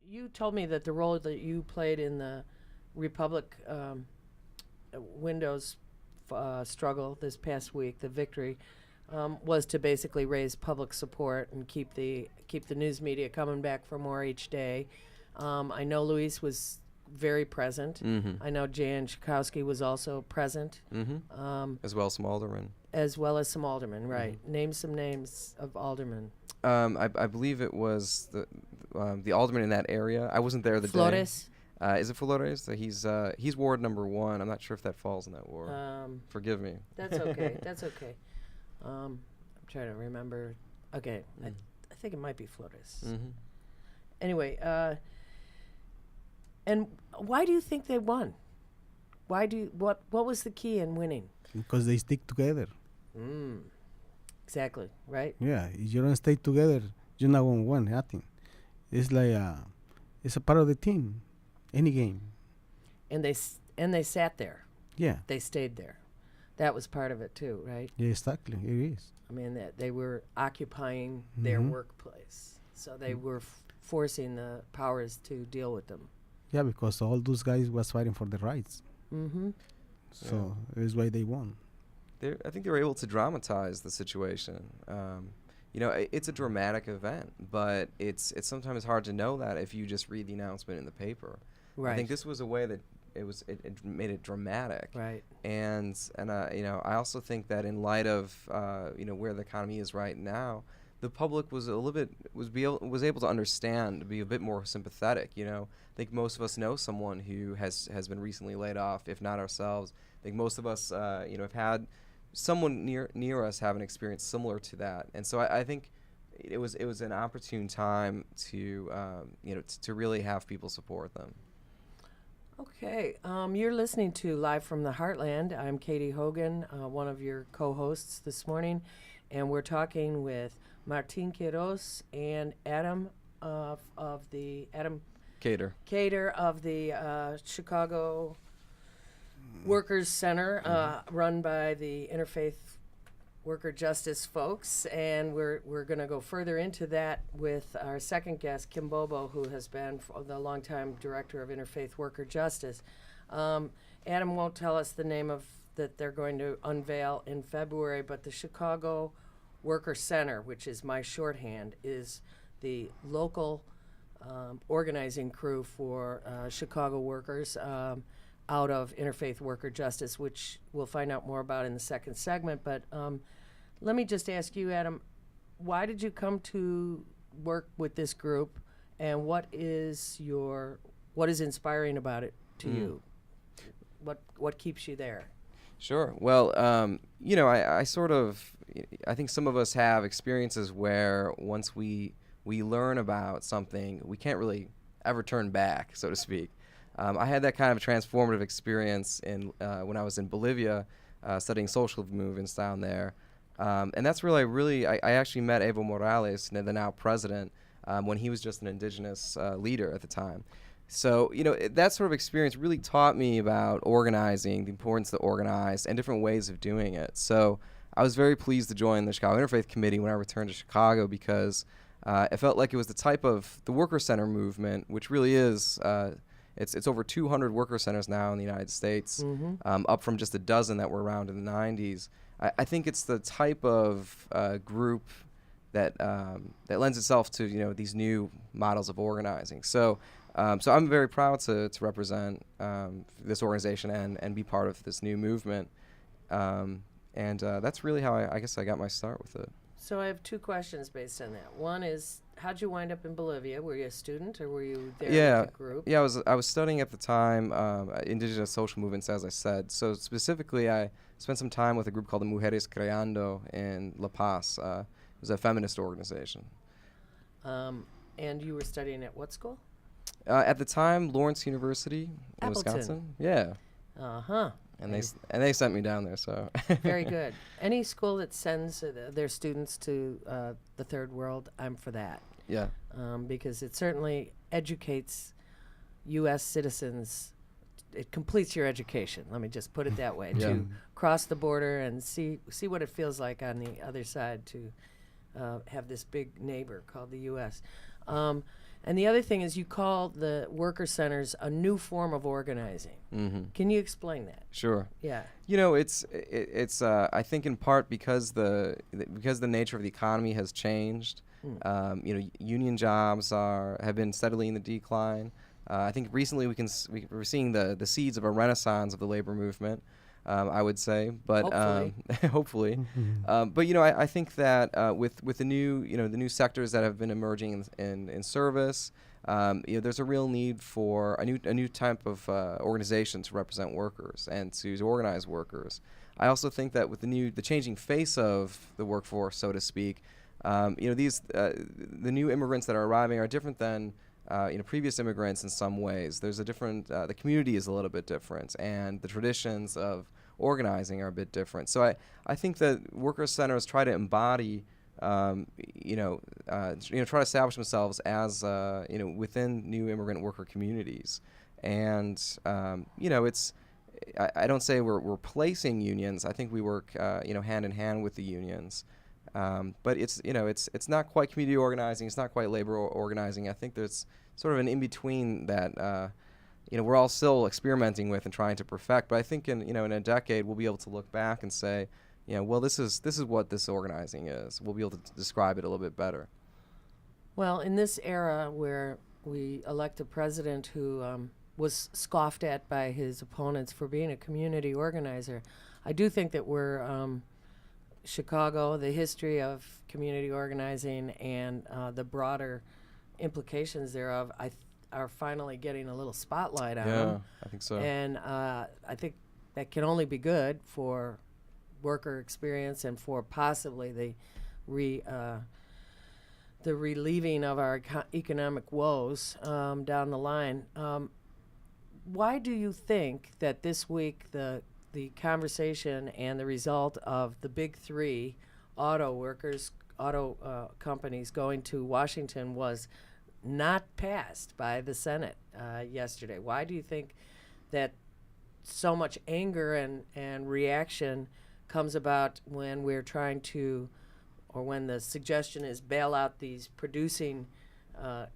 You told me that the role that you played in the Republic Windows struggle this past week, the victory, was to basically raise public support and keep the news media coming back for more each day. I know Luis was very present. I know Jan Schakowsky was also present. As well as some aldermen. As well as some aldermen, right. Name some names of aldermen. I believe it was the alderman in that area. I wasn't there the Flores? day. Is it Flores? So he's ward number 1. I'm not sure if that falls in that ward. Forgive me. That's okay. That's okay. I'm trying to remember. Okay. I think it might be Flores. Anyway, and why do you think they won? What was the key in winning? Because they stick together. Exactly, right? Yeah, if you don't stay together, you're not going to win nothing. It's like it's a part of the team, any game. And they sat there. Yeah. They stayed there. That was part of it too, right? Yeah, exactly. It is. I mean, that they were occupying their workplace, so they were forcing the powers to deal with them. Yeah, because all those guys was fighting for their rights. So that's why they won. I think they were able to dramatize the situation. It's a dramatic event, but it's sometimes hard to know that if you just read the announcement in the paper. Right. I think this was a way that it made it dramatic. Right. And I also think that in light of where the economy is right now, the public was able to understand, be a bit more sympathetic. I think most of us know someone who has been recently laid off, if not ourselves. I think most of us have had someone near us have an experience similar to that, and so I think it was an opportune time to to really have people support them. Okay, you're listening to Live from the Heartland. I'm Katie Hogan, one of your co-hosts this morning, and we're talking with Martin Quiroz and Adam Cater of the Chicago Workers Center, run by the Interfaith Worker Justice folks, and we're going to go further into that with our second guest, Kim Bobo, who has been the longtime director of Interfaith Worker Justice. Adam won't tell us the name of that they're going to unveil in February, but the Chicago Worker Center, which is my shorthand, is the local organizing crew for Chicago workers out of Interfaith Worker Justice, which we'll find out more about in the second segment. But let me just ask you, Adam, why did you come to work with this group, and what is inspiring about it to you? What keeps you there? Sure. Well, I think some of us have experiences where once we learn about something, we can't really ever turn back, so to speak. I had that kind of transformative experience when I was in Bolivia, studying social movements down there. And that's really, I actually met Evo Morales, the now president, when he was just an indigenous leader at the time. So, that sort of experience really taught me about organizing, the importance to organize, and different ways of doing it. So I was very pleased to join the Chicago Interfaith Committee when I returned to Chicago because it felt like it was the type of the worker center movement, which really is, it's over 200 worker centers now in the United States, up from just a dozen that were around in the 90s. I think it's the type of group that lends itself to these new models of organizing. So I'm very proud to represent this organization and be part of this new movement. And that's really how I guess I got my start with it. So I have two questions based on that. One is, how'd you wind up in Bolivia? Were you a student, or were you there with a group? Yeah, I was studying at the time indigenous social movements, as I said. So specifically, I spent some time with a group called the Mujeres Creando in La Paz. It was a feminist organization. And you were studying at what school? At the time, Lawrence University in Appleton. Wisconsin. Yeah. Uh-huh. And they sent me down there, so. Very good. Any school that sends their students to the third world, I'm for that. Yeah. Because it certainly educates U.S. citizens. It completes your education. Let me just put it that way. To cross the border and see what it feels like on the other side, to have this big neighbor called the U.S. And the other thing is you call the worker centers a new form of organizing. Mm-hmm. Can you explain that? Sure. Yeah. You know, it's I think in part because the nature of the economy has changed. You know, union jobs have been steadily in the decline. I think recently we're seeing the seeds of a renaissance of the labor movement. I would say, but hopefully. But you know, I think that with the new sectors that have been emerging in service, you know, there's a real need for a new type of organization to represent workers and to organize workers. I also think that with the changing face of the workforce, so to speak, you know, the new immigrants that are arriving are different than you know, previous immigrants in some ways. There's a different, the community is a little bit different, and the traditions of organizing are a bit different. So I think that worker centers try to embody, you know, try to establish themselves as, you know, within new immigrant worker communities. And, you know, I don't say we're replacing unions. I think we work, you know, hand in hand with the unions. But it's, you know, it's not quite community organizing. It's not quite labor organizing. I think there's sort of an in-between that, you know, we're all still experimenting with and trying to perfect. But I think in a decade we'll be able to look back and say, you know, well, this is what this organizing is. We'll be able to describe it a little bit better. Well, in this era where we elect a president who was scoffed at by his opponents for being a community organizer, I do think that we're Chicago, the history of community organizing and the broader implications thereof, are finally getting a little spotlight on them. I think so. And I think that can only be good for worker experience and for possibly the relieving of our economic woes down the line. Why do you think that this week the conversation and the result of the big three auto companies going to Washington was not passed by the Senate yesterday? Why do you think that so much anger and reaction comes about when we're trying to, or when the suggestion is bail out these producing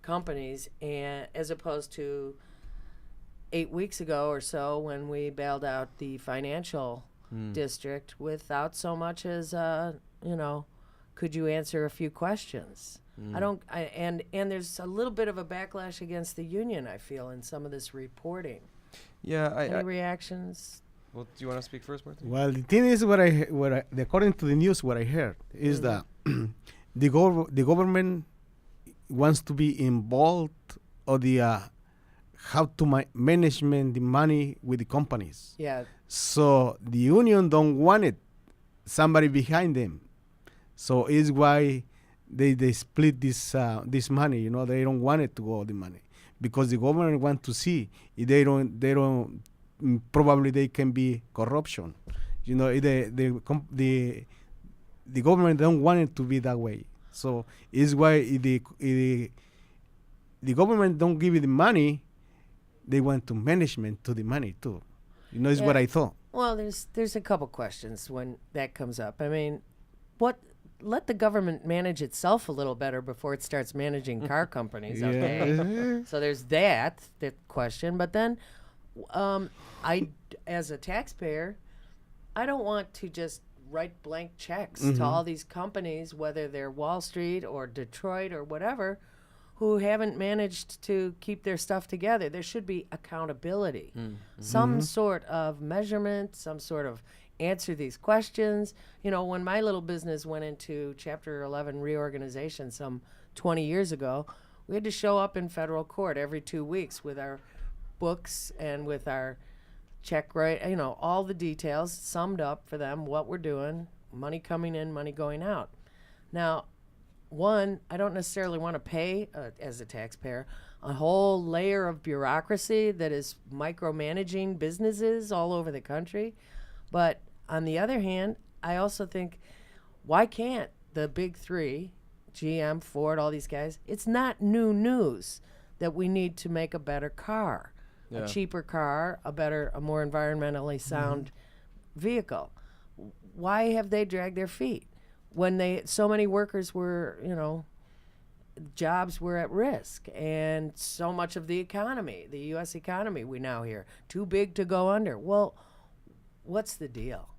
companies, and as opposed to 8 weeks ago or so when we bailed out the financial district without so much as you know, could you answer a few questions? And there's a little bit of a backlash against the union, I feel, in some of this reporting. Yeah, Any reactions? Well, do you want to speak first, Martin? Well, the thing is, according to the news, what I heard is that the government wants to be involved or how to management the money with the companies. Yeah. So the union don't want it, somebody behind them. So it's why they split this money. You know, they don't want it to go the money because the government want to see if they don't probably they can be corruption. You know, the government don't want it to be that way. So it's why the government don't give you the money, they want to management to the money too. You know, is what I thought. Well, there's a couple questions when that comes up. I mean, let the government manage itself a little better before it starts managing car companies. Okay, so there's that question. But then, I, as a taxpayer, I don't want to just write blank checks to all these companies, whether they're Wall Street or Detroit or whatever, who haven't managed to keep their stuff together. There should be accountability, some sort of measurement, some sort of answer these questions. You know, when my little business went into Chapter 11 reorganization some 20 years ago, we had to show up in federal court every 2 weeks with our books and with our check, right? You know, all the details summed up for them, what we're doing, money coming in, money going out. Now, one, I don't necessarily want to pay, as a taxpayer, a whole layer of bureaucracy that is micromanaging businesses all over the country. But on the other hand, I also think, why can't the big three, GM, Ford, all these guys, it's not new news that we need to make a better car, a cheaper car, a more environmentally sound vehicle. Why have they dragged their feet when so many workers were, you know, jobs were at risk, and so much of the economy, the U.S. economy, we now hear, too big to go under. Well, what's the deal?